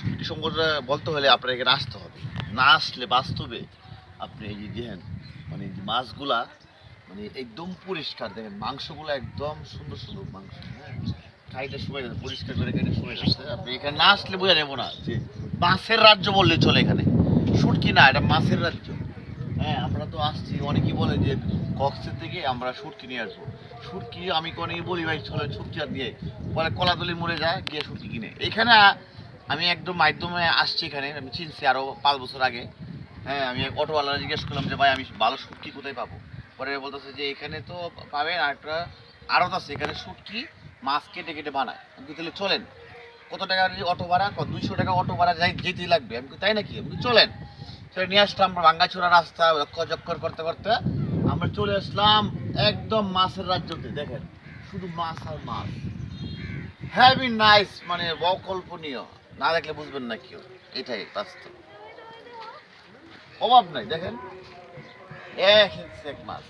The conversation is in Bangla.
শুটকি সম্পর্কে বলতে হলে আপনার এখানে আসতে হবে। না আসলে বাস্তবে আপনি এই যে দেখেন মানে এই যে মাছগুলা মানে একদম পরিষ্কার, দেখেন মাংসগুলো একদম সুন্দর সুন্দর মাংস, হ্যাঁ কাইটা সময় যাচ্ছে পরিষ্কার করে কেটে সময় যাচ্ছে। আপনি এখানে না আসলে বোঝা যাবো না যে মাছের রাজ্য বললে চলে এখানে। শুটকি না, এটা মাছের রাজ্য। হ্যাঁ আমরা তো আসছি, অনেকেই বলে যে কক্সের থেকে আমরা শুটকি নিয়ে আসবো। শুটকি আমি অনেকেই বলি ভাই চলে শুটকি আর দিয়ে বলে কলাতলি মরে যায় গিয়ে শুটকি কিনে এখানে আমি একদম মাধ্যমে আসছি এখানে, আমি চিনছি আরো 5 বছর আগে। হ্যাঁ আমি এক অটোওয়ালা জিজ্ঞেস করলাম যে ভাই আমি ভালো শুটকি কোথায় পাবো, পরে বলতেছে যে এখানে তো পাবেন আর একটা আড়ত আছে, এখানে শুটকি মাছ কেটে কেটে বানায়। আমি বলি, তাহলে চলেন। কত টাকা অটো ভাড়া? 200 টাকা অটো ভাড়া যাই যেতেই লাগবে। আমি বলি, তাই নাকি? আমি বলি, চলেন। সেটা নিয়ে আসলাম ভাঙ্গাচোরা রাস্তা চক্কর চক্কর করতে করতে আমরা চলে আসলাম একদম মাছের রাজ্যতে। দেখেন শুধু মাছ আর মাছ, হ্যাভি নাইস, মানে অকল্পনীয়, না দেখলে বুঝবেন না কেউ। এটাই বাস্তব, অভাব নাই। দেখেন এক এক মাছ।